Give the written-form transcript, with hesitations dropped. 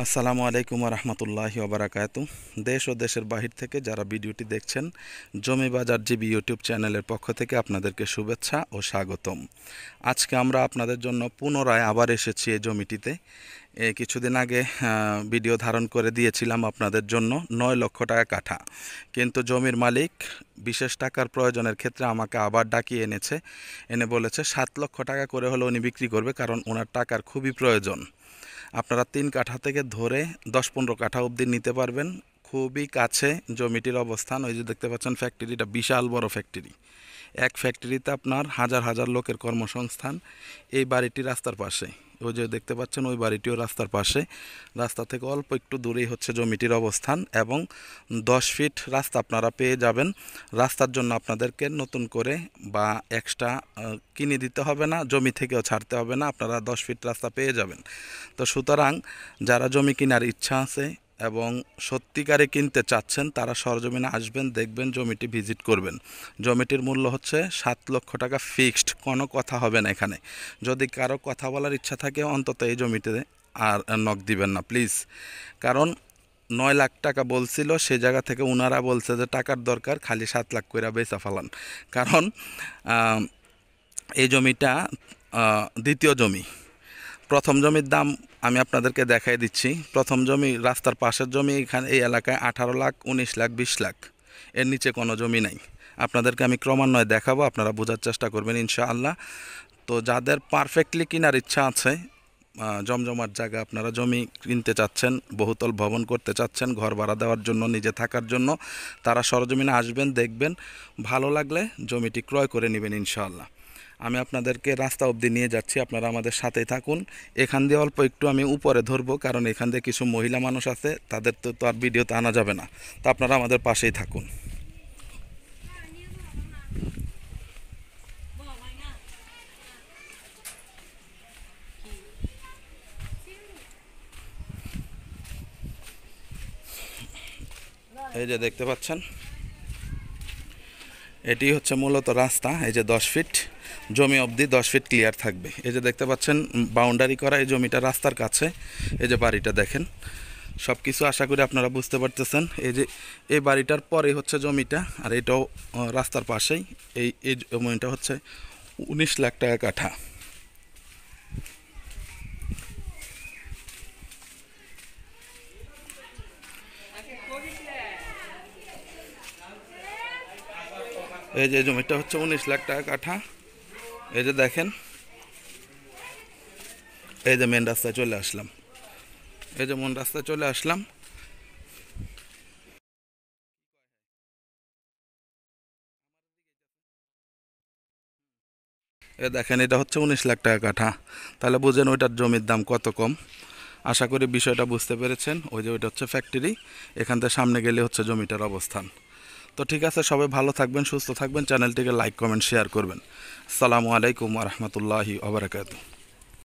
আসসালামু আলাইকুম রহমতুল্লাহি ওবারাকাতু। দেশ ও দেশের বাহির থেকে যারা ভিডিওটি দেখছেন, জমি বাজার জিবি ইউটিউব চ্যানেলের পক্ষ থেকে আপনাদেরকে শুভেচ্ছা ও স্বাগতম। আজকে আমরা আপনাদের জন্য পুনরায় আবার এসেছি এই জমিটিতে। কিছুদিন আগে ভিডিও ধারণ করে দিয়েছিলাম আপনাদের জন্য 9 লক্ষ টাকা কাঠা, কিন্তু জমির মালিক বিশেষ টাকার প্রয়োজনের ক্ষেত্রে আমাকে আবার ডাকিয়ে এনেছে, এনে বলেছে 7 লক্ষ টাকা করে হলে উনি বিক্রি করবে, কারণ ওনার টাকার খুবই প্রয়োজন। আপনারা 3 কাঠা থেকে ধরে 10-15 কাঠা অবধি নিতে পারবেন। খুবই কাছে জমিটির অবস্থান। ওই যে দেখতে পাচ্ছেন ফ্যাক্টরিটা, বিশাল বড় ফ্যাক্টরি। এক ফ্যাক্টরিতে আপনার হাজার হাজার লোকের কর্মসংস্থান। এই বাড়িটি রাস্তার পাশে, ওই যে দেখতে পাচ্ছেন ওই বাড়িটিও রাস্তার পাশে। রাস্তা থেকে অল্প একটু দূরেই হচ্ছে জমিটির অবস্থান, এবং 10 ফিট রাস্তা আপনারা পেয়ে যাবেন। রাস্তার জন্য আপনাদেরকে নতুন করে বা এক্সট্রা কিনে দিতে হবে না, জমি থেকেও ছাড়তে হবে না, আপনারা 10 ফিট রাস্তা পেয়ে যাবেন। তো সুতরাং যারা জমি কেনার ইচ্ছা আছে এবং সত্যিকারে কিনতে চাচ্ছেন, তারা সরজমিনে আসবেন, দেখবেন, জমিটি ভিজিট করবেন। জমিটির মূল্য হচ্ছে 7 লক্ষ টাকা ফিক্সড, কোনো কথা হবে না এখানে। যদি কারো কথা বলার ইচ্ছা থাকে, অন্তত এই জমিতে আর নক দিবেন না প্লিজ। কারণ 9 লাখ টাকা বলছিল, সে জায়গা থেকে ওনারা বলছে যে টাকার দরকার, খালি 7 লাখ কইরা বেচা ফালান। কারণ এই জমিটা দ্বিতীয় জমি। প্রথম জমির দাম আমি আপনাদেরকে দেখাই দিচ্ছি। প্রথম জমি রাস্তার পাশের জমি, এখানে এই এলাকায় 18 লাখ, 19 লাখ, 20 লাখ, এর নিচে কোনো জমি নাই। আপনাদেরকে আমি ক্রমান্বয়ে দেখাবো, আপনারা বোঝার চেষ্টা করবেন ইনশাআল্লাহ। তো যাদের পারফেক্টলি কেনার ইচ্ছা আছে, জমজমাট জায়গা, আপনারা জমি কিনতে চাচ্ছেন, বহুতল ভবন করতে চাচ্ছেন, ঘর ভাড়া দেওয়ার জন্য, নিজে থাকার জন্য, তারা সরজমিনে আসবেন, দেখবেন, ভালো লাগলে জমিটি ক্রয় করে নেবেন ইনশাআল্লাহ। আমি আপনাদেরকে রাস্তা অবধি নিয়ে যাচ্ছি, আপনারা আমাদের সাথেই থাকুন। এখান দিয়ে অল্প একটু আমি উপরে ধরবো, কারণ এখান দিয়ে কিছু মহিলা মানুষ আছে, তাদের তো আর ভিডিওতে আনা যাবে না। তো আপনারা আমাদের পাশেই থাকুন। এই যে দেখতে পাচ্ছেন, এটি হচ্ছে মূলত রাস্তা। এই যে 10 ফিট জমি অবধি 10 ফিট ক্লিয়ার থাকবে। এই যে দেখতে পাচ্ছেন বাউন্ডারি করা এই জমিটা রাস্তার কাছে। এই যে বাড়িটা দেখেন, সব কিছু আশা করি আপনারা বুঝতে পারতেছেন। এই যে এই বাড়িটার পরে হচ্ছে জমিটা, আর এটাও রাস্তার পাশেই। এই জমিটা হচ্ছে 19 লাখ টাকা কাঠা। এই যে জমিটা হচ্ছে 19 লাখ টাকা কাঠা। এই যে দেখেন, এই যে মেন রাস্তায় চলে আসলাম। এই যে মেন রাস্তায় চলে আসলাম। দেখেন, এটা হচ্ছে 19 লাখ টাকা কাঠা। তাহলে বুঝেন ওইটার জমির দাম কত কম। আশা করি বিষয়টা বুঝতে পেরেছেন। ওই যে ওইটা হচ্ছে ফ্যাক্টরি, এখান থেকে সামনে গেলে হচ্ছে জমিটার অবস্থান। তো ঠিক আছে, সবাই ভালো থাকবেন, সুস্থ থাকবেন, চ্যানেলটিকে লাইক, কমেন্ট, শেয়ার করবেন। আসসালামু আলাইকুম রহমতুল্লাহি ওয়া বারাকাতুহু।